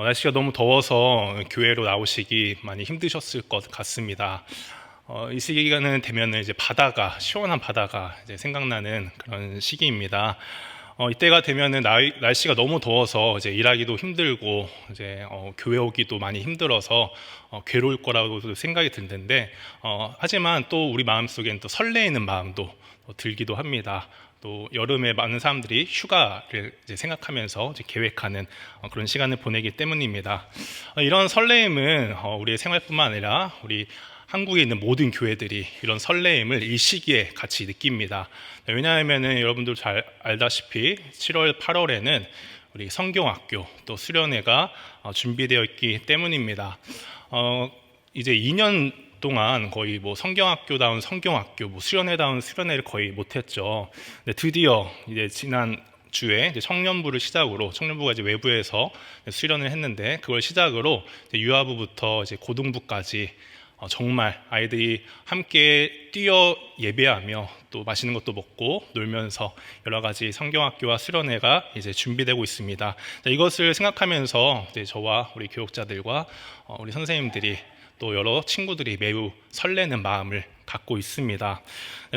날씨가 너무 더워서 교회로 나오시기 많이 힘드셨을 것 같습니다. 이 시기가 되면 이제 바다가, 시원한 바다가 이제 생각나는 그런 시기입니다. 이때가 되면은 날씨가 너무 더워서 이제 일하기도 힘들고 이제 교회 오기도 많이 힘들어서 괴로울 거라고 생각이 들 텐데, 하지만 또 우리 마음속엔 또 설레이는 마음도 들기도 합니다. 또 여름에 많은 사람들이 휴가를 이제 생각하면서 이제 계획하는 그런 시간을 보내기 때문입니다. 이런 설레임은 우리의 생활뿐만 아니라 우리 한국에 있는 모든 교회들이 이런 설레임을 이 시기에 같이 느낍니다. 왜냐하면 여러분들 잘 알다시피 7월, 8월에는 우리 성경학교 또 수련회가 준비되어 있기 때문입니다. 이제 2년 동안 거의 뭐 성경학교다운 성경학교, 뭐 수련회다운 수련회를 거의 못했죠. 근데 드디어 이제 지난 주에 이제 청년부를 시작으로, 청년부가 이제 외부에서 수련을 했는데, 그걸 시작으로 이제 유아부부터 이제 고등부까지 정말 아이들이 함께 뛰어 예배하며 또 맛있는 것도 먹고 놀면서 여러 가지 성경학교와 수련회가 이제 준비되고 있습니다. 이것을 생각하면서 이제 저와 우리 교육자들과 우리 선생님들이 또 여러 친구들이 매우 설레는 마음을 갖고 있습니다.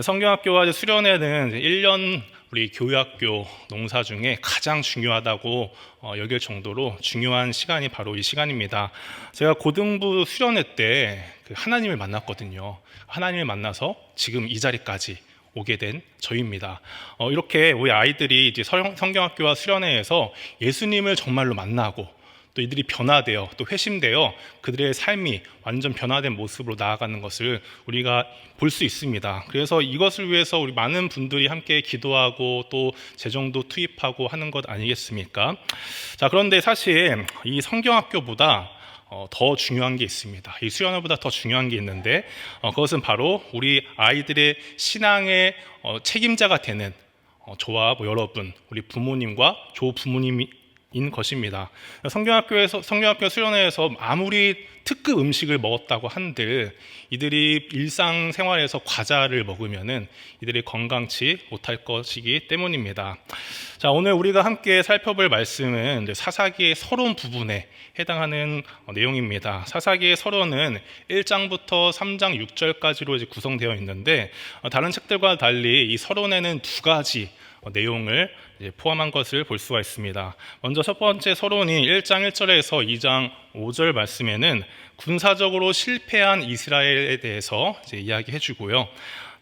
성경학교와 수련회는 1년 우리 교육학교 농사 중에 가장 중요하다고 여길 정도로 중요한 시간이 바로 이 시간입니다. 제가 고등부 수련회 때 하나님을 만났거든요. 하나님을 만나서 지금 이 자리까지 오게 된 저입니다. 이렇게 우리 아이들이 이제 성경학교와 수련회에서 예수님을 정말로 만나고 또 이들이 변화되어 또 회심되어 그들의 삶이 완전 변화된 모습으로 나아가는 것을 우리가 볼 수 있습니다. 그래서 이것을 위해서 우리 많은 분들이 함께 기도하고 또 재정도 투입하고 하는 것 아니겠습니까? 자, 그런데 사실 이 성경학교보다 더 중요한 게 있습니다. 이 수련회보다 더 중요한 게 있는데, 그것은 바로 우리 아이들의 신앙의 책임자가 되는 저와 여러분, 우리 부모님과 조부모님이 인 것입니다. 성경학교 수련회에서 아무리 특급 음식을 먹었다고 한들 이들이 일상생활에서 과자를 먹으면은 이들이 건강치 못할 것이기 때문입니다. 자, 오늘 우리가 함께 살펴볼 말씀은 사사기의 서론 부분에 해당하는 내용입니다. 사사기의 서론은 1장부터 3장 6절까지로 이제 구성되어 있는데, 다른 책들과 달리 이 서론에는 두 가지 내용을 포함한 것을 볼 수가 있습니다. 먼저 첫 번째 서론이 1장 1절에서 2장 5절 말씀에는 군사적으로 실패한 이스라엘에 대해서 이야기해 주고요.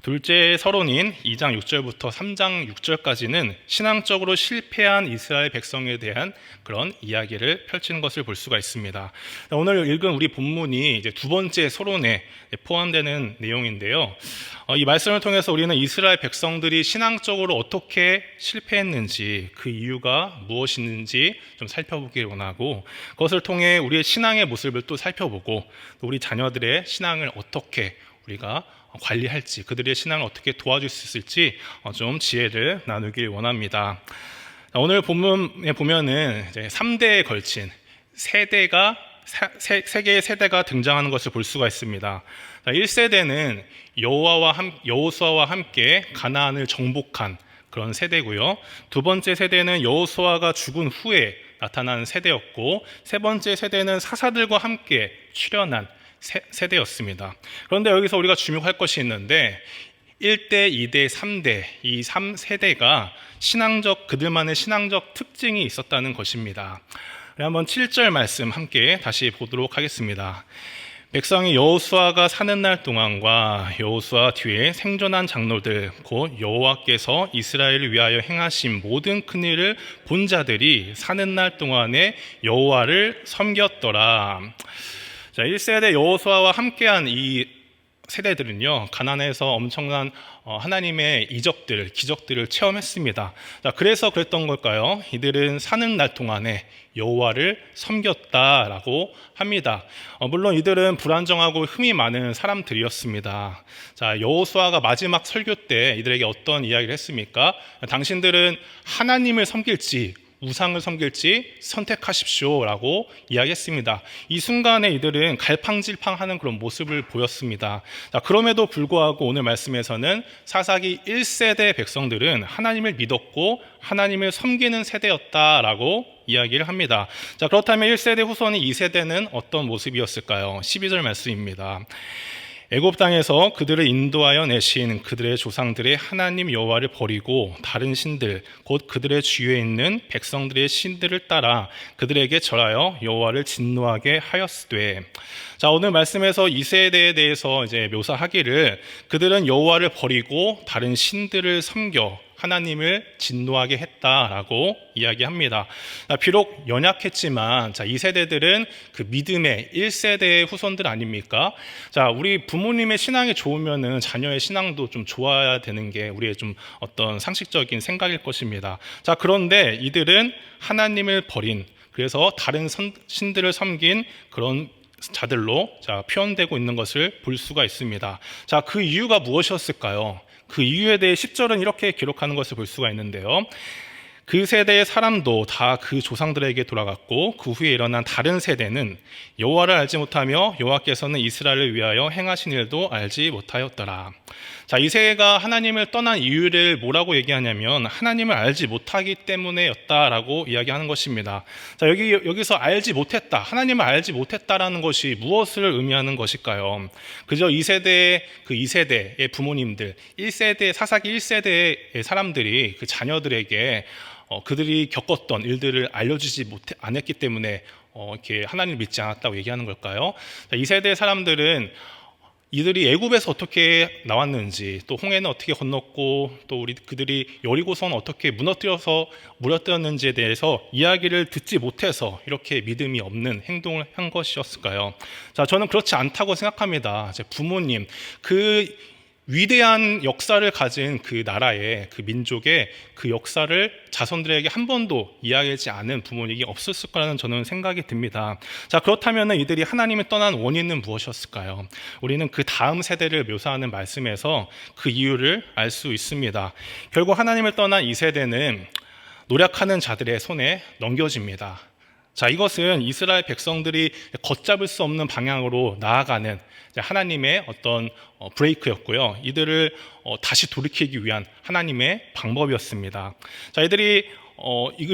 둘째 서론인 2장 6절부터 3장 6절까지는 신앙적으로 실패한 이스라엘 백성에 대한 그런 이야기를 펼치는 것을 볼 수가 있습니다. 오늘 읽은 우리 본문이 이제 두 번째 서론에 포함되는 내용인데요. 이 말씀을 통해서 우리는 이스라엘 백성들이 신앙적으로 어떻게 실패했는지, 그 이유가 무엇인지 좀 살펴보길 원하고, 그것을 통해 우리의 신앙의 모습을 또 살펴보고, 또 우리 자녀들의 신앙을 어떻게 우리가 관리할지, 그들의 신앙을 어떻게 도와줄 수 있을지 좀 지혜를 나누길 원합니다. 오늘 본문에 보면은 이제 3대에 걸친 세 개의 세대가 등장하는 것을 볼 수가 있습니다. 1세대는 여호수아와 함께 가나안을 정복한 그런 세대고요. 두 번째 세대는 여호수아가 죽은 후에 나타난 세대였고, 세 번째 세대는 사사들과 함께 출현한 세대였습니다. 그런데 여기서 우리가 주목할 것이 있는데, 1대, 2대, 3대, 이 3세대가 그들만의 신앙적 특징이 있었다는 것입니다. 한번 7절 말씀 함께 다시 보도록 하겠습니다. 백성이 여호수아가 사는 날 동안과 여호수아 뒤에 생존한 장로들 곧 여호와께서 이스라엘을 위하여 행하신 모든 큰 일을 본 자들이 사는 날 동안에 여호와를 섬겼더라. 자, 1세대 여호수아와 함께한 이 세대들은요, 가나안에서 엄청난 하나님의 기적들을 체험했습니다. 자, 그래서 그랬던 걸까요? 이들은 사는 날 동안에 여호와를 섬겼다라고 합니다. 물론 이들은 불안정하고 흠이 많은 사람들이었습니다. 자, 여호수아가 마지막 설교 때 이들에게 어떤 이야기를 했습니까? 당신들은 하나님을 섬길지 우상을 섬길지 선택하십시오라고 이야기했습니다. 이 순간에 이들은 갈팡질팡하는 그런 모습을 보였습니다. 자, 그럼에도 불구하고 오늘 말씀에서는 사사기 1세대 백성들은 하나님을 믿었고 하나님을 섬기는 세대였다라고 이야기를 합니다. 자, 그렇다면 1세대 후손인 2세대는 어떤 모습이었을까요? 12절 말씀입니다. 애굽 땅에서 그들을 인도하여 내신 그들의 조상들의 하나님 여호와를 버리고 다른 신들 곧 그들의 주위에 있는 백성들의 신들을 따라 그들에게 절하여 여호와를 진노하게 하였으되. 자, 오늘 말씀에서 2세대에 대해서 이제 묘사하기를 그들은 여호와를 버리고 다른 신들을 섬겨 하나님을 진노하게 했다라고 이야기합니다. 비록 연약했지만 자, 이 세대들은 그 믿음의 1세대의 후손들 아닙니까? 자, 우리 부모님의 신앙이 좋으면은 자녀의 신앙도 좀 좋아야 되는 게 우리의 좀 어떤 상식적인 생각일 것입니다. 자, 그런데 이들은 하나님을 버린, 그래서 다른 신들을 섬긴 그런 자들로 자, 표현되고 있는 것을 볼 수가 있습니다. 자, 그 이유가 무엇이었을까요? 그 이유에 대해 10절은 이렇게 기록하는 것을 볼 수가 있는데요. 그 세대의 사람도 다 그 조상들에게 돌아갔고 그 후에 일어난 다른 세대는 여호와를 알지 못하며 여호와께서는 이스라엘을 위하여 행하신 일도 알지 못하였더라. 자, 이 세대가 하나님을 떠난 이유를 뭐라고 얘기하냐면 하나님을 알지 못하기 때문에였다라고 이야기하는 것입니다. 자, 여기서 알지 못했다, 하나님을 알지 못했다라는 것이 무엇을 의미하는 것일까요? 그저 이 세대의 부모님들, 1세대 사사기 1세대의 사람들이 그 자녀들에게 그들이 겪었던 일들을 알려주지 않았기 때문에 이렇게 하나님을 믿지 않았다고 얘기하는 걸까요? 자, 이 세대의 사람들은 이들이 애굽에서 어떻게 나왔는지, 또 홍해는 어떻게 건넜고, 또 그들이 여리고성은 어떻게 무너뜨렸는지에 대해서 이야기를 듣지 못해서 이렇게 믿음이 없는 행동을 한 것이었을까요? 자, 저는 그렇지 않다고 생각합니다. 제 부모님, 그 위대한 역사를 가진 그 나라의 그 민족의 그 역사를 자손들에게 한 번도 이야기하지 않은 부모님이 없었을 거라는 저는 생각이 듭니다. 자, 그렇다면 이들이 하나님을 떠난 원인은 무엇이었을까요? 우리는 그 다음 세대를 묘사하는 말씀에서 그 이유를 알 수 있습니다. 결국 하나님을 떠난 이 세대는 노력하는 자들의 손에 넘겨집니다. 자, 이것은 이스라엘 백성들이 걷잡을 수 없는 방향으로 나아가는 하나님의 어떤 브레이크였고요. 이들을 다시 돌이키기 위한 하나님의 방법이었습니다. 자, 이들이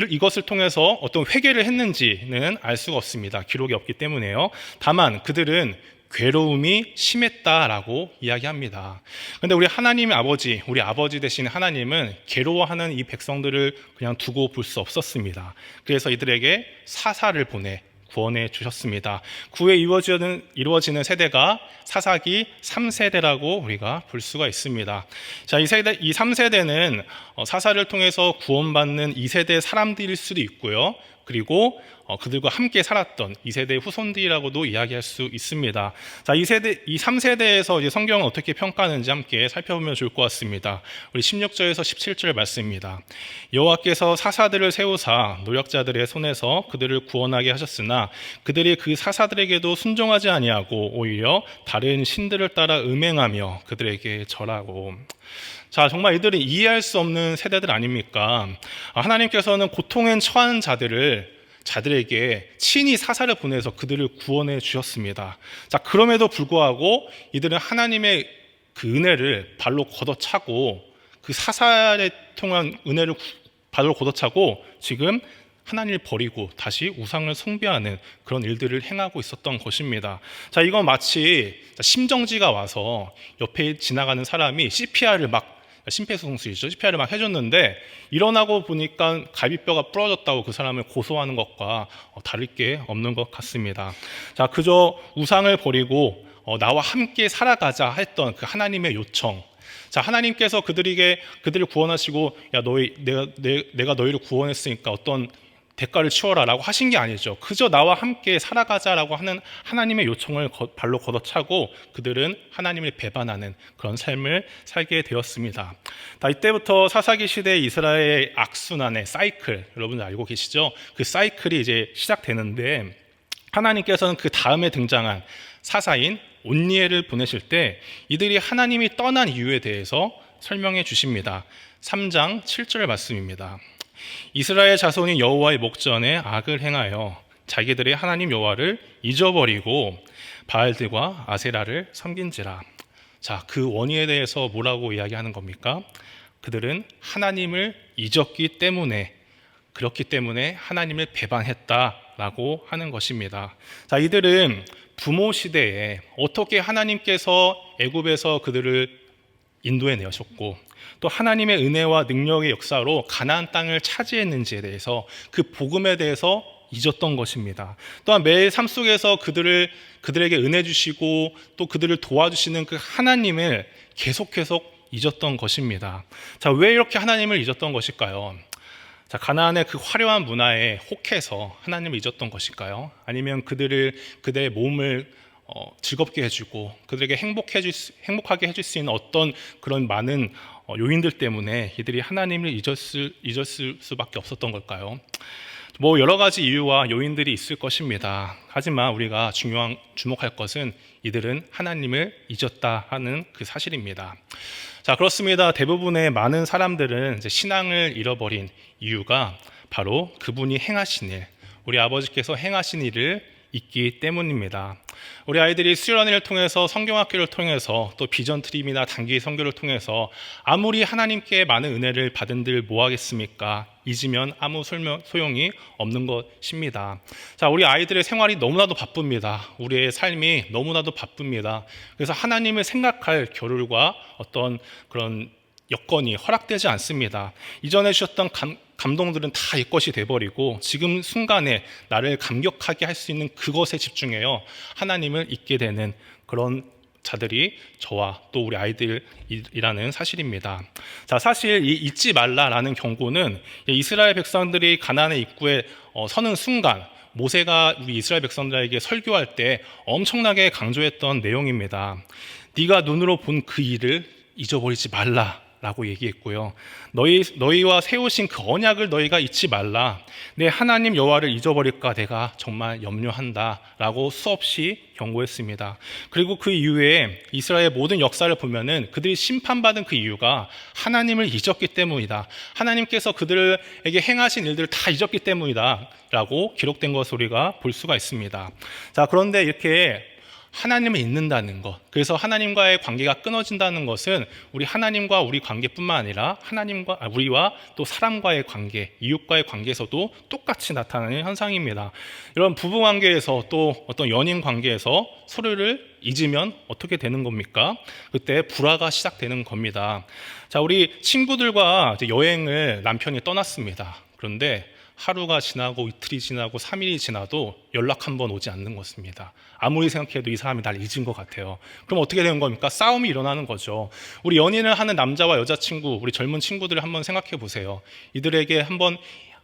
이것을 통해서 어떤 회개를 했는지는 알 수가 없습니다. 기록이 없기 때문에요. 다만 그들은 괴로움이 심했다라고 이야기합니다. 그런데 우리 하나님의 아버지, 우리 아버지 되신 하나님은 괴로워하는 이 백성들을 그냥 두고 볼 수 없었습니다. 그래서 이들에게 사사를 보내 구원해 주셨습니다. 그 후에 이루어지는 세대가 사사기 3세대라고 우리가 볼 수가 있습니다. 자, 이 3세대는 사사를 통해서 구원받는 2세대 사람들일 수도 있고요. 그리고 그들과 함께 살았던 2세대 후손들이라고도 이야기할 수 있습니다. 자, 이 3세대에서 이제 성경은 어떻게 평가하는지 함께 살펴보면 좋을 것 같습니다. 우리 16절에서 17절 말씀입니다. 여호와께서 사사들을 세우사 노력자들의 손에서 그들을 구원하게 하셨으나 그들이 그 사사들에게도 순종하지 아니하고 오히려 다른 신들을 따라 음행하며 그들에게 절하고. 자, 정말 이들은 이해할 수 없는 세대들 아닙니까? 하나님께서는 고통에 처한 자들에게 친히 사사를 보내서 그들을 구원해 주셨습니다. 자, 그럼에도 불구하고 이들은 하나님의 그 은혜를 발로 걷어차고 그 사사를 통한 은혜를 발로 걷어차고 지금 하나님을 버리고 다시 우상을 숭배하는 그런 일들을 행하고 있었던 것입니다. 자, 이건 마치 심정지가 와서 옆에 지나가는 사람이 CPR을 막 심폐소생술이죠. CPR을 막 해줬는데 일어나고 보니까 갈비뼈가 부러졌다고 그 사람을 고소하는 것과 다를 게 없는 것 같습니다. 자, 그저 우상을 버리고 나와 함께 살아가자 했던 그 하나님의 요청. 자, 하나님께서 그들을 구원하시고 야, 내가 너희를 구원했으니까 어떤 대가를 치워라 라고 하신 게 아니죠. 그저 나와 함께 살아가자라고 하는 하나님의 요청을 발로 걷어차고 그들은 하나님을 배반하는 그런 삶을 살게 되었습니다. 이때부터 사사기 시대의 이스라엘의 악순환의 사이클, 여러분들 알고 계시죠? 그 사이클이 이제 시작되는데 하나님께서는 그 다음에 등장한 사사인 온니엘을 보내실 때 이들이 하나님이 떠난 이유에 대해서 설명해 주십니다. 3장 7절 말씀입니다. 이스라엘 자손이 여호와의 목전에 악을 행하여 자기들의 하나님 여호와를 잊어버리고 바알들과 아세라를 섬긴지라. 자, 그 원인에 대해서 뭐라고 이야기하는 겁니까? 그들은 하나님을 잊었기 때문에, 그렇기 때문에 하나님을 배반했다라고 하는 것입니다. 자, 이들은 부모 시대에 어떻게 하나님께서 애굽에서 그들을 인도해 내셨고 또 하나님의 은혜와 능력의 역사로 가나안 땅을 차지했는지에 대해서, 그 복음에 대해서 잊었던 것입니다. 또한 매일 삶 속에서 그들에게 은혜 주시고 또 그들을 도와주시는 그 하나님을 계속 잊었던 것입니다. 자, 왜 이렇게 하나님을 잊었던 것일까요? 자, 가나안의 그 화려한 문화에 혹해서 하나님을 잊었던 것일까요? 아니면 그들의 몸을 즐겁게 해주고 그들에게 행복하게 해줄 수 있는 어떤 그런 많은 요인들 때문에 이들이 하나님을 잊었을 수밖에 없었던 걸까요? 여러 가지 이유와 요인들이 있을 것입니다. 하지만 우리가 주목할 것은 이들은 하나님을 잊었다 하는 그 사실입니다. 자, 그렇습니다. 대부분의 많은 사람들은 이제 신앙을 잃어버린 이유가 바로 그분이 행하신 일, 우리 아버지께서 행하신 일을 잊기 때문입니다. 우리 아이들이 수련회를 통해서, 성경학교를 통해서, 또 비전 트립이나 단기 선교를 통해서 아무리 하나님께 많은 은혜를 받은들 뭐하겠습니까? 잊으면 아무 소용이 없는 것입니다. 자, 우리 아이들의 생활이 너무나도 바쁩니다. 우리의 삶이 너무나도 바쁩니다. 그래서 하나님을 생각할 겨를과 어떤 그런 여건이 허락되지 않습니다. 이전에 주셨던 감동들은 다 옛것이 돼버리고 지금 순간에 나를 감격하게 할 수 있는 그것에 집중해요 하나님을 잊게 되는 그런 자들이 저와 또 우리 아이들이라는 사실입니다. 자, 사실 이 잊지 말라라는 경고는 이스라엘 백성들이 가나안의 입구에 서는 순간 모세가 우리 이스라엘 백성들에게 설교할 때 엄청나게 강조했던 내용입니다. 네가 눈으로 본 그 일을 잊어버리지 말라 라고 얘기했고요. 너희와 세우신 그 언약을 너희가 잊지 말라. 내 하나님 여호와를 잊어버릴까 내가 정말 염려한다 라고 수없이 경고했습니다. 그리고 그 이후에 이스라엘 모든 역사를 보면은 그들이 심판받은 그 이유가 하나님을 잊었기 때문이다. 하나님께서 그들에게 행하신 일들을 다 잊었기 때문이다 라고 기록된 것을 우리가 볼 수가 있습니다. 자, 그런데 이렇게 하나님을 잊는다는 것, 그래서 하나님과의 관계가 끊어진다는 것은 우리 하나님과 우리 관계뿐만 아니라 우리와 또 사람과의 관계, 이웃과의 관계에서도 똑같이 나타나는 현상입니다. 이런 부부 관계에서 또 어떤 연인 관계에서 서로를 잊으면 어떻게 되는 겁니까? 그때 불화가 시작되는 겁니다. 자, 우리 친구들과 여행을 남편이 떠났습니다. 그런데 하루가 지나고 이틀이 지나고 3일이 지나도 연락 한 번 오지 않는 것입니다. 아무리 생각해도 이 사람이 날 잊은 것 같아요. 그럼 어떻게 되는 겁니까? 싸움이 일어나는 거죠. 우리 연인을 하는 남자와 여자친구, 우리 젊은 친구들을 한번 생각해 보세요. 이들에게 한번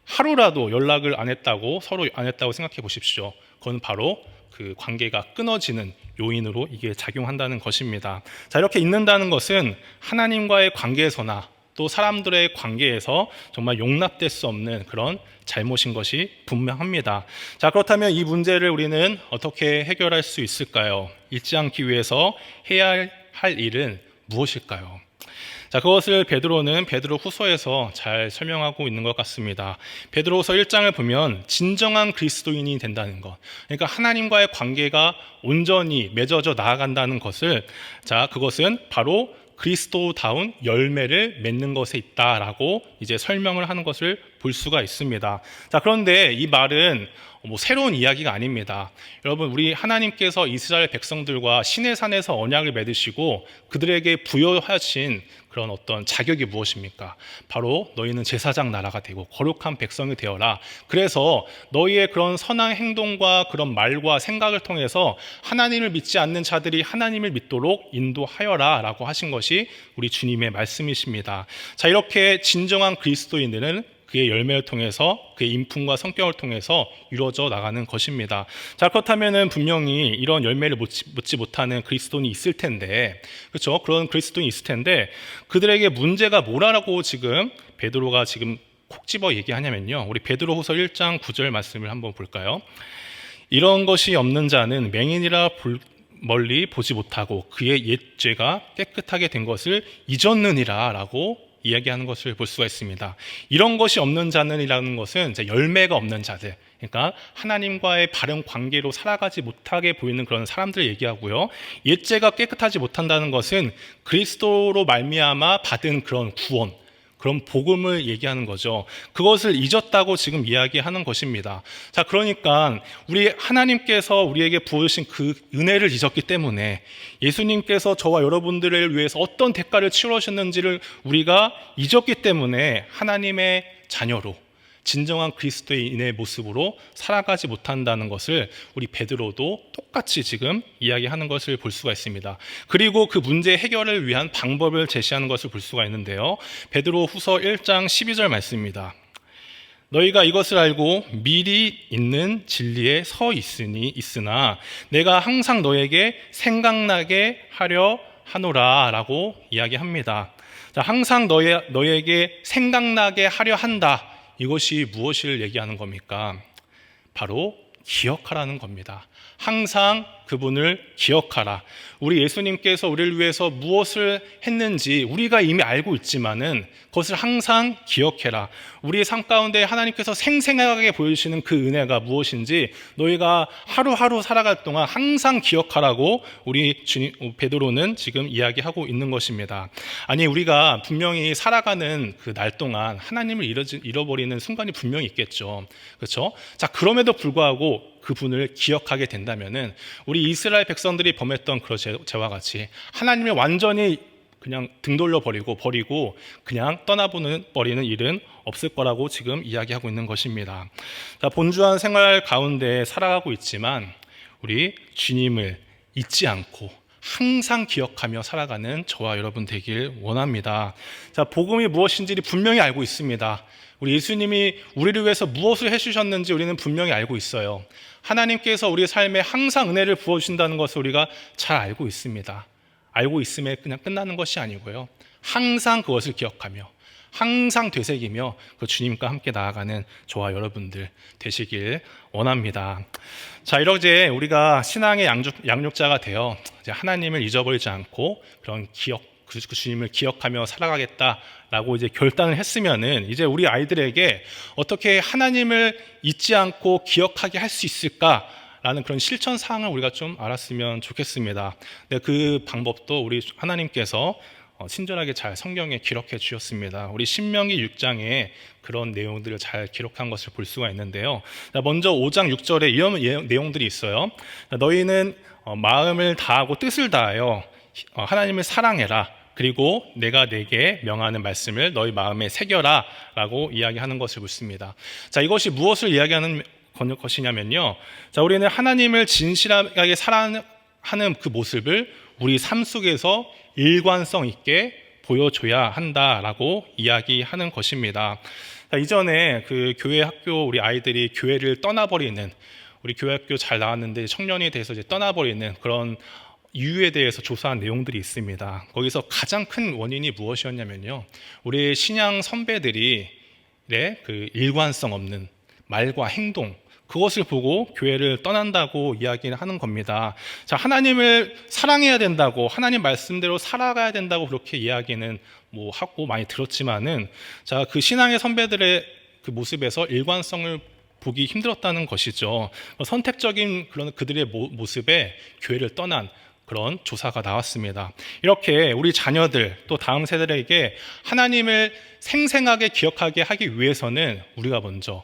하루라도 연락을 안 했다고, 서로 안 했다고 생각해 보십시오. 그건 바로 그 관계가 끊어지는 요인으로 이게 작용한다는 것입니다. 자, 이렇게 잊는다는 것은 하나님과의 관계에서나 또 사람들의 관계에서 정말 용납될 수 없는 그런 잘못인 것이 분명합니다. 자, 그렇다면 이 문제를 우리는 어떻게 해결할 수 있을까요? 잊지 않기 위해서 해야 할 일은 무엇일까요? 자, 그것을 베드로 후서에서 잘 설명하고 있는 것 같습니다. 베드로후서 1장을 보면 진정한 그리스도인이 된다는 것, 그러니까 하나님과의 관계가 온전히 맺어져 나아간다는 것을, 자, 그것은 바로 그리스도다운 열매를 맺는 것에 있다라고 이제 설명을 하는 것을 볼 수가 있습니다. 자, 그런데 이 말은 새로운 이야기가 아닙니다. 여러분, 우리 하나님께서 이스라엘 백성들과 시내 산에서 언약을 맺으시고 그들에게 부여하신 그런 어떤 자격이 무엇입니까? 바로 너희는 제사장 나라가 되고 거룩한 백성이 되어라. 그래서 너희의 그런 선한 행동과 그런 말과 생각을 통해서 하나님을 믿지 않는 자들이 하나님을 믿도록 인도하여라 라고 하신 것이 우리 주님의 말씀이십니다. 자, 이렇게 진정한 그리스도인들은 그의 열매를 통해서, 그의 인품과 성격을 통해서 이루어져 나가는 것입니다. 자, 그렇다면은 분명히 이런 열매를 맺지 못하는 그리스도인이 있을 텐데, 그렇죠? 그런 그리스도인이 있을 텐데, 그들에게 문제가 뭐라고 지금 베드로가 지금 콕 집어 얘기하냐면요, 우리 베드로후서 1장 9절 말씀을 한번 볼까요? 이런 것이 없는 자는 맹인이라 멀리 보지 못하고 그의 옛 죄가 깨끗하게 된 것을 잊었느니라 라고 이야기하는 것을 볼 수가 있습니다. 이런 것이 없는 자는이라는 것은 이제 열매가 없는 자들, 그러니까 하나님과의 바른 관계로 살아가지 못하게 보이는 그런 사람들을 얘기하고요. 옛죄가 깨끗하지 못한다는 것은 그리스도로 말미암아 받은 그런 구원, 그런 복음을 얘기하는 거죠. 그것을 잊었다고 지금 이야기하는 것입니다. 자, 그러니까 우리 하나님께서 우리에게 부어주신 그 은혜를 잊었기 때문에 예수님께서 저와 여러분들을 위해서 어떤 대가를 치르셨는지를 우리가 잊었기 때문에 하나님의 자녀로 진정한 그리스도인의 모습으로 살아가지 못한다는 것을 우리 베드로도 똑같이 지금 이야기하는 것을 볼 수가 있습니다. 그리고 그 문제 해결을 위한 방법을 제시하는 것을 볼 수가 있는데요. 베드로 후서 1장 12절 말씀입니다. 너희가 이것을 알고 미리 있는 진리에 서 있으나 내가 항상 너에게 생각나게 하려 하노라 라고 이야기합니다. 자, 항상 너에게 생각나게 하려 한다. 이것이 무엇을 얘기하는 겁니까? 바로 기억하라는 겁니다. 항상 그분을 기억하라. 우리 예수님께서 우리를 위해서 무엇을 했는지 우리가 이미 알고 있지만은 그것을 항상 기억해라. 우리의 삶 가운데 하나님께서 생생하게 보여주시는 그 은혜가 무엇인지 너희가 하루하루 살아갈 동안 항상 기억하라고 우리 베드로는 지금 이야기하고 있는 것입니다. 아니, 우리가 분명히 살아가는 그 날 동안 하나님을 잃어버리는 순간이 분명히 있겠죠. 그렇죠? 자, 그럼에도 불구하고 그분을 기억하게 된다면은 우리 이스라엘 백성들이 범했던 그런 죄와 같이 하나님을 완전히 그냥 등 돌려 버리고 그냥 떠나버리는 일은 없을 거라고 지금 이야기하고 있는 것입니다. 자, 본주한 생활 가운데 살아가고 있지만 우리 주님을 잊지 않고 항상 기억하며 살아가는 저와 여러분 되길 원합니다. 자, 복음이 무엇인지를 분명히 알고 있습니다. 우리 예수님이 우리를 위해서 무엇을 해주셨는지 우리는 분명히 알고 있어요. 하나님께서 우리 삶에 항상 은혜를 부어주신다는 것을 우리가 잘 알고 있습니다. 알고 있음에 그냥 끝나는 것이 아니고요. 항상 그것을 기억하며 항상 되새기며 그 주님과 함께 나아가는 저와 여러분들 되시길 원합니다. 자, 이렇게 우리가 신앙의 양육자가 되어 이제 하나님을 잊어버리지 않고 그런 그 주님을 기억하며 살아가겠다라고 이제 결단을 했으면은 이제 우리 아이들에게 어떻게 하나님을 잊지 않고 기억하게 할 수 있을까라는 그런 실천 사항을 우리가 좀 알았으면 좋겠습니다. 네, 그 방법도 우리 하나님께서 친절하게 잘 성경에 기록해 주셨습니다. 우리 신명기 6장에 그런 내용들을 잘 기록한 것을 볼 수가 있는데요. 먼저 5장 6절에 이런 내용들이 있어요. 너희는 마음을 다하고 뜻을 다하여 하나님을 사랑해라. 그리고 내가 내게 명하는 말씀을 너희 마음에 새겨라 라고 이야기하는 것을 묻습니다. 자, 이것이 무엇을 이야기하는 것이냐면요. 자, 우리는 하나님을 진실하게 사랑하는 그 모습을 우리 삶 속에서 일관성 있게 보여줘야 한다라고 이야기하는 것입니다. 자, 이전에 그 교회 학교 우리 아이들이 교회를 떠나버리는, 우리 교회 학교 잘 나왔는데 청년이 돼서 이제 떠나버리는 그런 이유에 대해서 조사한 내용들이 있습니다. 거기서 가장 큰 원인이 무엇이었냐면요, 우리 신앙 선배들이 그 일관성 없는 말과 행동, 그것을 보고 교회를 떠난다고 이야기를 하는 겁니다. 자, 하나님을 사랑해야 된다고, 하나님 말씀대로 살아가야 된다고 그렇게 이야기는 뭐 하고 많이 들었지만은, 자, 그 신앙의 선배들의 그 모습에서 일관성을 보기 힘들었다는 것이죠. 선택적인 그런 그들의 모습에 교회를 떠난 그런 조사가 나왔습니다. 이렇게 우리 자녀들 또 다음 세대에게 하나님을 생생하게 기억하게 하기 위해서는 우리가 먼저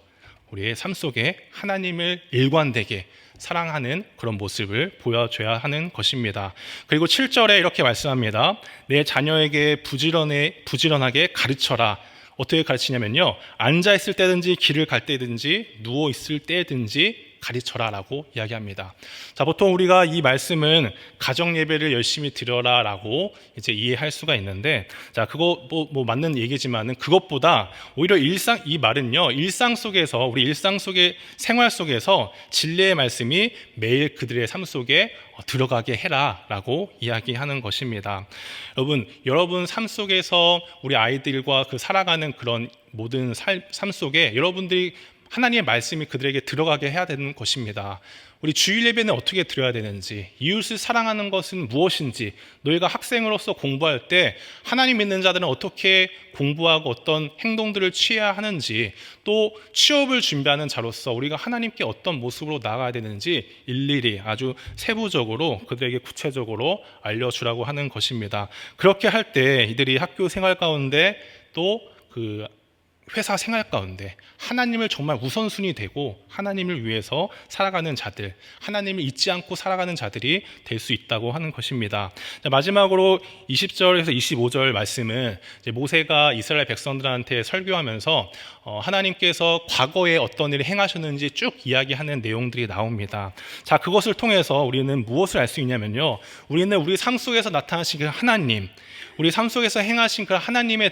우리의 삶 속에 하나님을 일관되게 사랑하는 그런 모습을 보여줘야 하는 것입니다. 그리고 7절에 이렇게 말씀합니다. 내 자녀에게 부지런하게 가르쳐라. 어떻게 가르치냐면요, 앉아있을 때든지 길을 갈 때든지 누워있을 때든지 가르쳐라 라고 이야기합니다. 자, 보통 우리가 이 말씀은 가정 예배를 열심히 드려라 라고 이제 이해할 수가 있는데, 자, 그거 뭐 맞는 얘기지만은 그것보다 오히려 이 말은요, 일상 속에서, 우리 일상 속의 생활 속에서 진리의 말씀이 매일 그들의 삶 속에 들어가게 해라 라고 이야기하는 것입니다. 여러분 삶 속에서 우리 아이들과 그 살아가는 그런 모든 삶 속에 여러분들이 하나님의 말씀이 그들에게 들어가게 해야 되는 것입니다. 우리 주일 예배는 어떻게 드려야 되는지, 이웃을 사랑하는 것은 무엇인지, 너희가 학생으로서 공부할 때 하나님 믿는 자들은 어떻게 공부하고 어떤 행동들을 취해야 하는지, 또 취업을 준비하는 자로서 우리가 하나님께 어떤 모습으로 나아가야 되는지 일일이 아주 세부적으로 그들에게 구체적으로 알려주라고 하는 것입니다. 그렇게 할 때 이들이 학교 생활 가운데 또 그 회사 생활 가운데 하나님을 정말 우선순위 되고 하나님을 위해서 살아가는 자들, 하나님을 잊지 않고 살아가는 자들이 될 수 있다고 하는 것입니다. 마지막으로 20절에서 25절 말씀은 모세가 이스라엘 백성들한테 설교하면서 하나님께서 과거에 어떤 일을 행하셨는지 쭉 이야기하는 내용들이 나옵니다. 자, 그것을 통해서 우리는 무엇을 알 수 있냐면요, 우리는 우리 삶 속에서 나타나신 그 하나님, 우리 삶 속에서 행하신 그 하나님에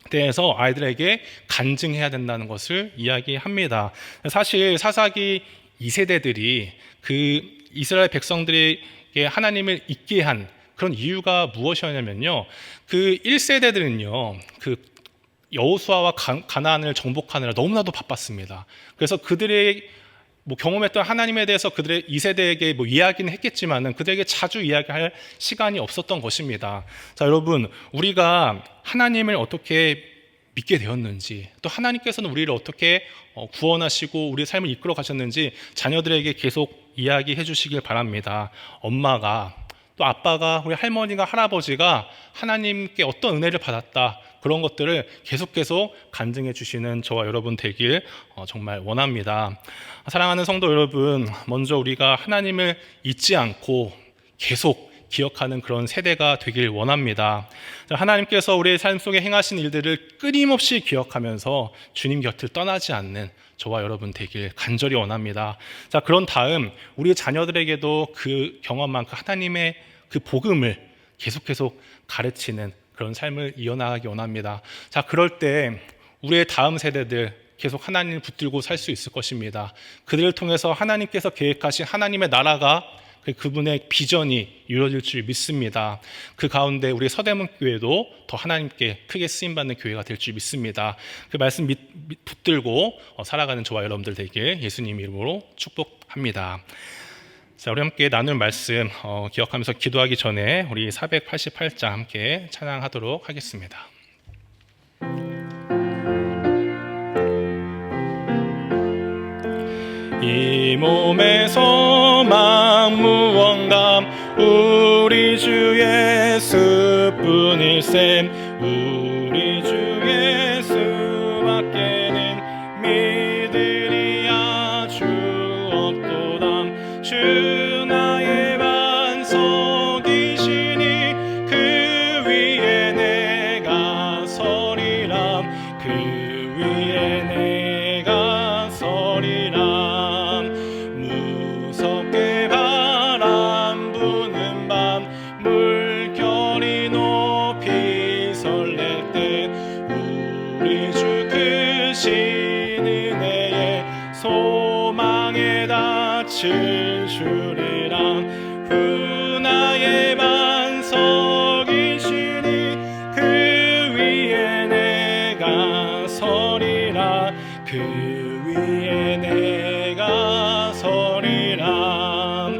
대해서 아이들에게 간증해야 된다는 것을 이야기합니다. 사실 사사기 2세대들이 그 이스라엘 백성들에게 하나님을 잊게 한 그런 이유가 무엇이었냐면요, 그 1세대들은요 그 여호수아와 가나안을 정복하느라 너무나도 바빴습니다. 그래서 그들의 경험했던 하나님에 대해서 그들의 2세대에게 이야기는 했겠지만은 그들에게 자주 이야기할 시간이 없었던 것입니다. 자, 여러분, 우리가 하나님을 어떻게 믿게 되었는지, 또 하나님께서는 우리를 어떻게 구원하시고 우리의 삶을 이끌어 가셨는지 자녀들에게 계속 이야기해 주시길 바랍니다. 엄마가, 또 아빠가, 우리 할머니가, 할아버지가 하나님께 어떤 은혜를 받았다, 그런 것들을 계속 간증해 주시는 저와 여러분 되길 정말 원합니다. 사랑하는 성도 여러분, 먼저 우리가 하나님을 잊지 않고 계속 기억하는 그런 세대가 되길 원합니다. 하나님께서 우리의 삶 속에 행하신 일들을 끊임없이 기억하면서 주님 곁을 떠나지 않는 저와 여러분 되길 간절히 원합니다. 자, 그런 다음 우리 자녀들에게도 그 경험만큼 하나님의 그 복음을 계속 가르치는 그런 삶을 이어나가기 원합니다. 자, 그럴 때 우리의 다음 세대들 계속 하나님을 붙들고 살 수 있을 것입니다. 그들을 통해서 하나님께서 계획하신 하나님의 나라가, 그분의 비전이 이루어질 줄 믿습니다. 그 가운데 우리 서대문교회도 더 하나님께 크게 쓰임받는 교회가 될 줄 믿습니다. 그 말씀 붙들고 살아가는 저와 여러분들 되길 예수님 이름으로 축복합니다. 자, 우리 함께 나눌 말씀 기억하면서 기도하기 전에 우리 488장 함께 찬양하도록 하겠습니다. 이 몸의 소망 무언감 우리 주 예수뿐일셈, 우리 주 예수밖에는 믿으리야 주 없도다. 주 나의 반석이시니 그 위에 내가 서리라, 그 위에 내가 서리라. 무섭게 바람 부는 밤 물결이 높이 설렐 때 우리 주 크신 은혜에 소망에 닿칠 주리라. 주 나의 반석이시니 그 위에 내가 서리라, 그 위에 내가 서리라.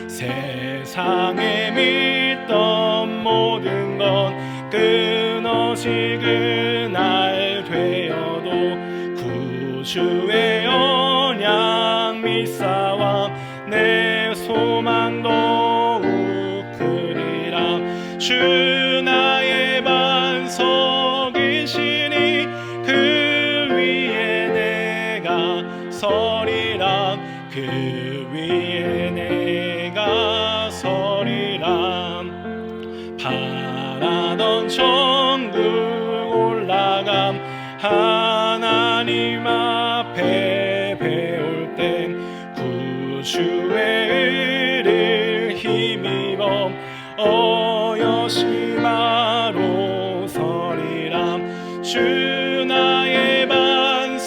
세상에 믿던 모든 건 끊어지 그날 되어도 구주의 언약 믿사와 내 소망 더욱 크리라. 주 나의 반석이시니 그 위에 내가 서리라, 그 위에 내가 서리라. 바라던 천국 올라감 하나님 앞에 배울 땐 구주의 의를 힘입어 어여시마로 서리라. 주 나의 반석이시니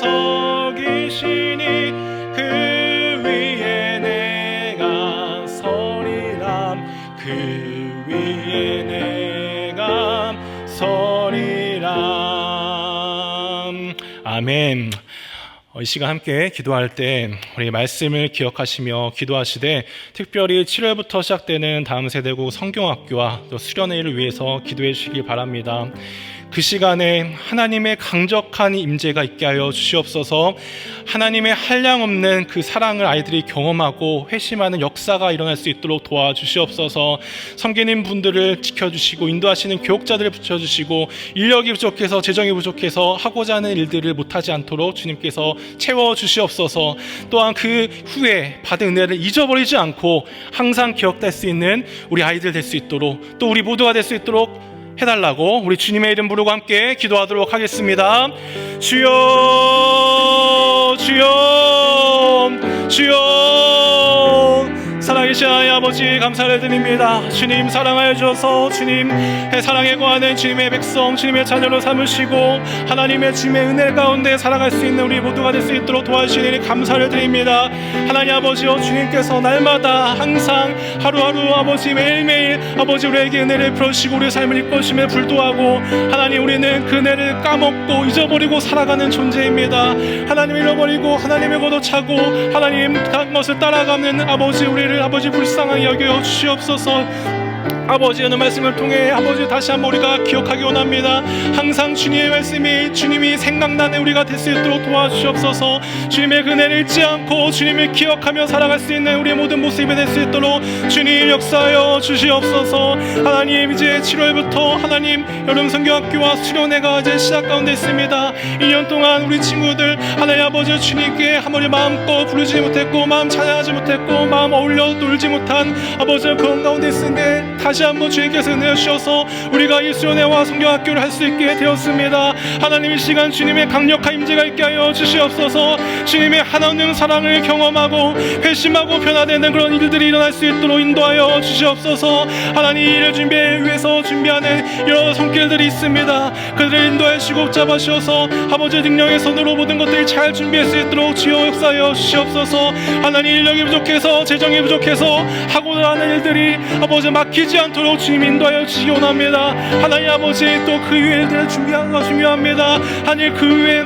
그 위에 내가 서리라, 그 위에 내가 서리라. 아멘. 이 시간 함께 기도할 때 우리 말씀을 기억하시며 기도하시되 특별히 7월부터 시작되는 다음 세대국 성경학교와 또 수련회를 위해서 기도해 주시기 바랍니다. 그 시간에 하나님의 강력한 임재가 있게 하여 주시옵소서. 하나님의 한량없는 그 사랑을 아이들이 경험하고 회심하는 역사가 일어날 수 있도록 도와주시옵소서. 섬기는 분들을 지켜주시고 인도하시는 교육자들을 붙여주시고 인력이 부족해서 재정이 부족해서 하고자 하는 일들을 못하지 않도록 주님께서 채워주시옵소서. 또한 그 후에 받은 은혜를 잊어버리지 않고 항상 기억될 수 있는 우리 아이들 될 수 있도록 또 우리 모두가 될 수 있도록 해달라고 우리 주님의 이름 부르고 함께 기도하도록 하겠습니다. 주여 주여 주여. 살아계신 하나님 아버지 감사를 드립니다. 주님 사랑하여 주셔서 주님의 사랑에 거하는 주님의 백성 주님의 자녀로 삼으시고 하나님의 주님의 은혜 가운데 살아갈 수 있는 우리 모두가 될 수 있도록 도와주시니 감사를 드립니다. 하나님 아버지여 주님께서 날마다 항상 하루하루 아버지 매일매일 아버지 우리에게 은혜를 풀어주시고 우리의 삶을 이끌어주심에 불도하고 하나님 우리는 그 은혜를 까먹고 잊어버리고 살아가는 존재입니다. 하나님 잃어버리고 하나님의 거둬차고 하나님 다른 것을 따라가는 아버지 우리를 아버지 불쌍하게 여겨 주시옵소서. 아버지의 말씀을 통해 아버지 다시 한번 우리가 기억하기 원합니다. 항상 주님의 말씀이 주님이 생각나는 우리가 될 수 있도록 도와주시옵소서. 주님의 은혜를 잊지 않고 주님을 기억하며 살아갈 수 있는 우리의 모든 모습이 될 수 있도록 주님 역사하여 주시옵소서. 하나님 이제 7월부터 하나님 여름 성경학교와 수련회가 이제 시작 가운데 있습니다. 2년 동안 우리 친구들 하나님 아버지 주님께 한번 마음껏 부르지 못했고 마음 찬양하지 못했고 마음 어울려 놀지 못한 아버지 그런 가운데 있는데 다시 한번 주님께서 은혜 주셔서 우리가 이 수련회와 성경학교를 할 수 있게 되었습니다. 하나님 이 시간 주님의 강력한 임재가 있게 하여 주시옵소서. 주님의 하나님 사랑을 경험하고 회심하고 변화되는 그런 일들이 일어날 수 있도록 인도하여 주시옵소서. 하나님 이를 위해서 준비하는 여러 손길들이 있습니다. 그들을 인도해 주시고 잡아주셔서 아버지의 능력의 손으로 모든 것들을 잘 준비할 수 있도록 주여 역사하여 주시옵소서. 하나님 인력이 부족해서 재정이 부족해서 하고자 하는 일들이 아버지 막히지 않도록 주님 인도하여 주시기 원합니다. 하나님 아버지 또 그 위에 일들을 준비하는 거 중요합니다. 하나님 그 위에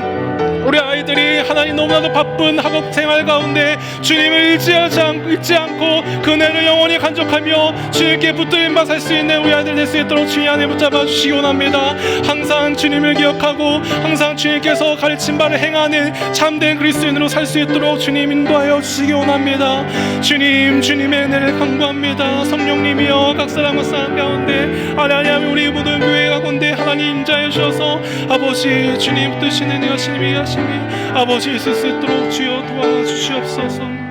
우리 아이들이 하나님 너무나도 바쁜 학업 생활 가운데 주님을 잊지 않고 그 은혜를 영원히 간직하며 주님께 붙들림 바 살 수 있는 우리 아이들 될 수 있도록 주님 안에 붙잡아 주시기 원합니다. 항상 주님을 기억하고 항상 주님께서 가르친 바를 행하는 참된 그리스도인으로 살 수 있도록 주님 인도하여 주시기 원합니다. 주님의 은혜를 간구합니다. 성령님이여 각 사람 가운데 하나님 우리 모든 교회 가운데 하나님 인자해 주셔서 아버지 주님 붙드시는 여신님이 하시니 아버지 있을 수 있도록 주여 도와주시옵소서.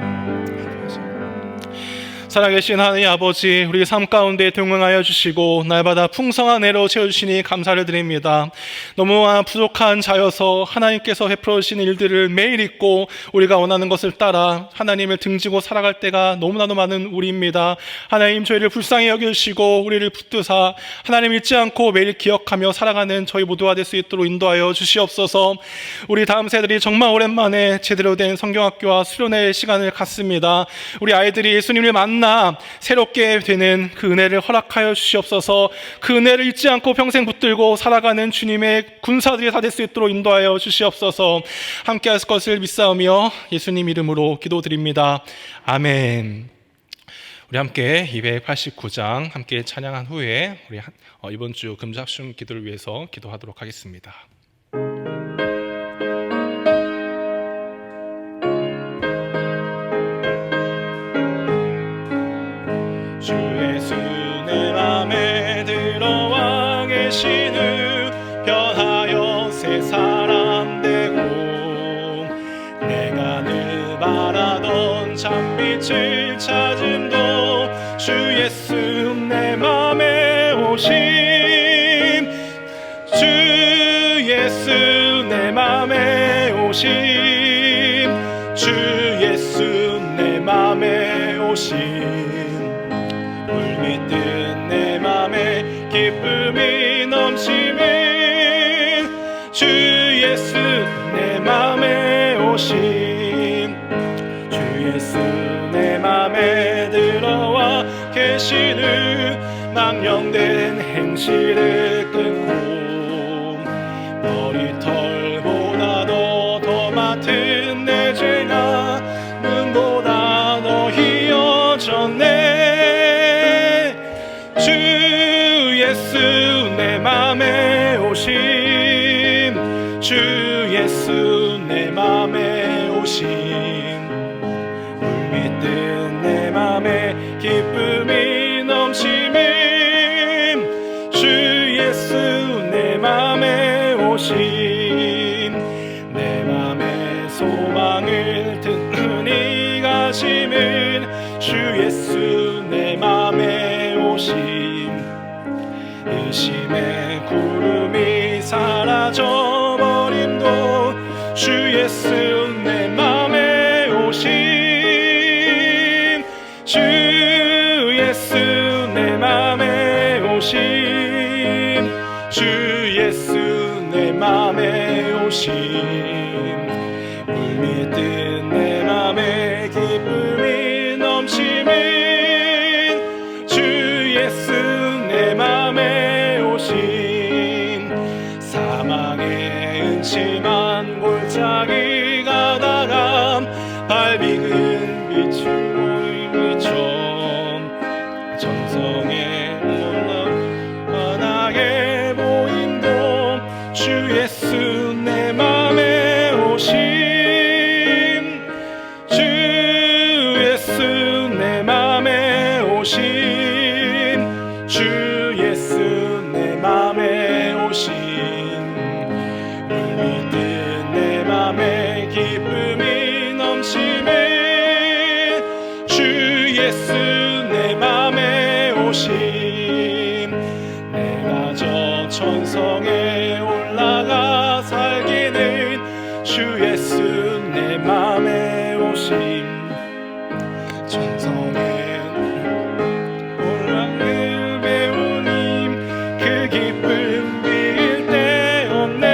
살아계신 하나님 아버지 우리 삶 가운데 동행하여 주시고 날마다 풍성한 애로 채워주시니 감사를 드립니다. 너무나 부족한 자여서 하나님께서 베풀어 주시는 일들을 매일 잊고 우리가 원하는 것을 따라 하나님을 등지고 살아갈 때가 너무나도 많은 우리입니다. 하나님 저희를 불쌍히 여겨주시고 우리를 붙드사 하나님 잊지 않고 매일 기억하며 살아가는 저희 모두가 될 수 있도록 인도하여 주시옵소서. 우리 다음 세대들이 정말 오랜만에 제대로 된 성경학교와 수련회 시간을 갖습니다. 우리 아이들이 예수님을 만나 새롭게 되는 그 은혜를 허락하여 주시옵소서. 그 은혜를 잊지 않고 평생 붙들고 살아가는 주님의 군사들이 다 될 수 있도록 인도하여 주시옵소서. 함께 할 것을 믿사오며 예수님 이름으로 기도드립니다. 아멘. 우리 함께 289장 함께 찬양한 후에 우리 이번 주 금작순 기도를 위해서 기도하도록 하겠습니다. 주 예수 내 맘에 들어와 계시는 변하여 새 사람 되고 내가 늘 바라던 참빛을 찾음도 주 예수 내 맘에 오심 주 예수 내 맘에 오심 주 예수 내 맘에 오심 물밑든 내 맘에 기쁨이 넘치는 주 예수 내 맘에 오심 주 예수 내 맘에 들어와 계시는 망령된 행실을 끊고 머리털보다도 더 맡은 맘에 오심 주 예수 내 맘에 오심 물밑든 내 맘에 기쁨이 넘치심 주 예수 내 맘에 오심 내 맘에 소망을 든든히 가심은 주 예수 내 맘에 오심 의심의 구름이 사라져버림도 주 예수 내 맘에 오심 주 예수 내 맘에 오심 주 예수 내 맘에 오심 물밀듯 내 맘에 기쁨이 넘치는 주 예수 내 맘에 오심 사망의 음침한 골짜기 가다가 발비근 비추 전성에 올라 환하게 보임도 주 예수 내 맘에 오심 주 예수 내 맘에 오심 주 예수 내 맘에 오심 물밀듯 내 맘에 기쁨이 넘치네 주 예수 내 맘에 오심 내가 저 천성에 올라가 살기는 주 예수 내 맘에 오심 천성에 올라가 배우님 그 기쁨 빌 데 없네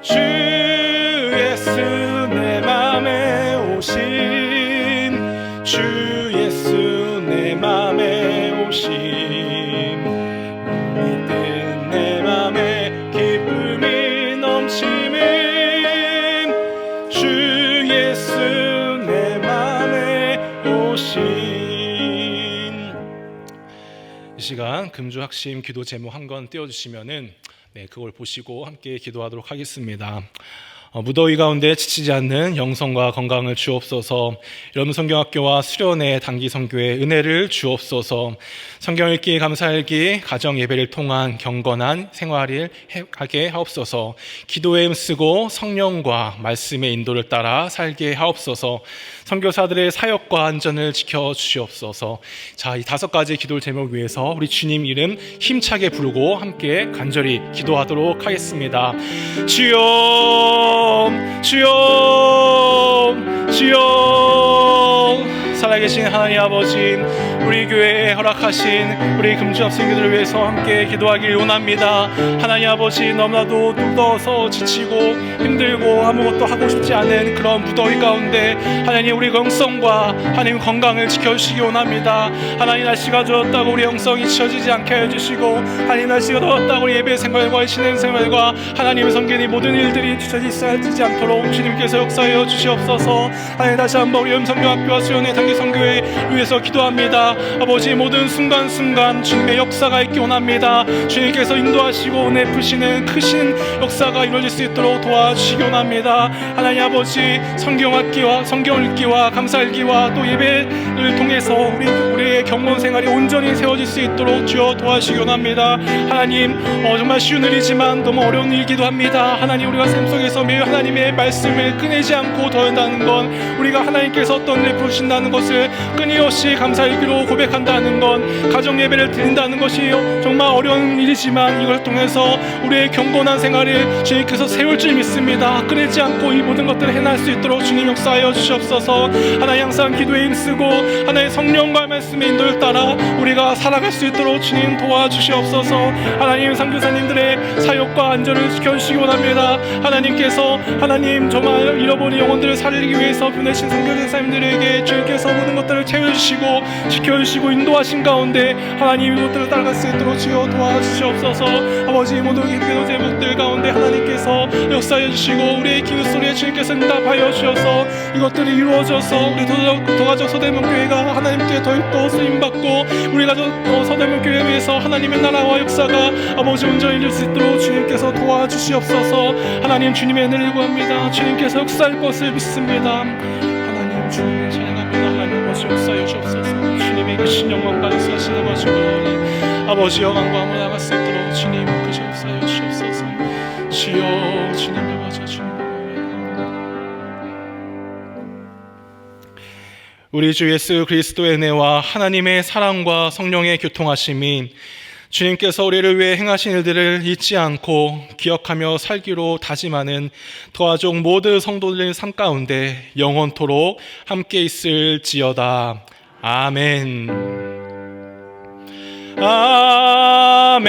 주 예수 내 맘에 오심 주 예수 내 맘에 오심 믿음 내 맘에 기쁨이 넘치면 주 예수 내 맘에 오심. 이 시간 금주 학심 기도 제목 한 건 띄워주시면은 그걸 보시고 함께 기도하도록 하겠습니다. 무더위 가운데 지치지 않는 영성과 건강을 주옵소서. 여러분 성경학교와 수련회 단기 선교의 은혜를 주옵소서. 성경 읽기, 감사 읽기, 가정 예배를 통한 경건한 생활을 하게 하옵소서. 기도에 힘쓰고 성령과 말씀의 인도를 따라 살게 하옵소서. 선교사들의 사역과 안전을 지켜주시옵소서. 자, 이 5가지 기도 제목 위해서 우리 주님 이름 힘차게 부르고 함께 간절히 기도하도록 하겠습니다. 주여, 주여, 주여. 살아계신 하나님 아버지, 우리 교회에 허락하신 우리 금주학생들을 위해서 함께 기도하길 원합니다. 하나님 아버지, 너무나도 누워서 지치고 힘들고 아무것도 하고 싶지 않은 그런 무더위 가운데 하나님 우리 영성과 하나님 건강을 지켜주시기 원합니다. 하나님 날씨가 좋았다고 우리 영성이 지쳐지지 않게 해주시고 하나님 날씨가 더웠다고 우리 예배 생활과 신앙 생활과 하나님의 섬기는 모든 일들이 지쳐지지 않도록 주님께서 역사하여 주시옵소서. 하나님 다시 한번 우리 음성교학교와 수련회 단기 선교회 위해서 기도합니다. 아버지, 모든 순간순간 주님의 역사가 있기 원합니다. 주님께서 인도하시고 은혜 푸시는 크신 역사가 이루어질 수 있도록 도와주시기 원합니다. 하나님 아버지, 성경 읽기와 성경 읽기와 감사 읽기와 또 예배를 통해서 우리의 경건 생활이 온전히 세워질 수 있도록 주여 도와주시기 원합니다. 하나님, 정말 쉬운 일이지만 너무 어려운 일이기도 합니다. 하나님, 우리가 삶 속에서 매일 하나님의 말씀을 끊이지 않고 더한다는 건 우리가 하나님께서 어떤 일을 부르신다는 것을 끊임없이 감사일기로 고백한다는 건 가정 예배를 드린다는 것이 정말 어려운 일이지만 이걸 통해서 우리의 경건한 생활을 주님께서 세울 줄 믿습니다. 끊이지 않고 이 모든 것들을 해낼 수 있도록 주님 역사하여 주시옵소서. 하나님, 항상 기도에 힘쓰고 하나님의 성령과 말씀의 인도를 따라 우리가 살아갈 수 있도록 주님 도와주시옵소서. 하나님, 선교사님들의 사역과 안전을 지켜주시기 원합니다. 하나님께서 하나님 정말 잃어버린 영혼들을 살리기 위해서 보내신 선교사님들에게 주님께서 모든 것들을 채워주시고 지켜주시고 인도하신 가운데 하나님 이것들을 따라갈 수 있도록 주여 도와주시옵소서. 아버지 모든 기도 제목들 가운데 하나님께서 역사해 주시고 우리의 기도소리에 주님께서 응답하여 주셔서 이것들이 이루어져서 우리 도가족 서대문교회가 하나님께 더욱더 쓰임받고 우리가 서대문교회에 위해서 하나님의 나라와 역사가 아버지 온전히 이룰 수 있도록 주님께서 도와주시옵소서. 하나님 주님의 은혜를 구합니다. 주님께서 역사할 것을 믿습니다. 하나님 주님을 찬양합니다. 하나님 아버지 역사해 주옵소서. 주님의 계신 영광과 역사하신 아버지 하나님 아버지 영광과 나갈 수 있도록 주님 그저 역사해 주옵소서. 주여 주님의 아버지 주님 우리 주 예수 그리스도의 은혜와 하나님의 사랑과 성령의 교통하심이 주님께서 우리를 위해 행하신 일들을 잊지 않고 기억하며 살기로 다짐하는 도가족 모든 성도들의 삶 가운데 영원토록 함께 있을지어다. 아멘. 아멘.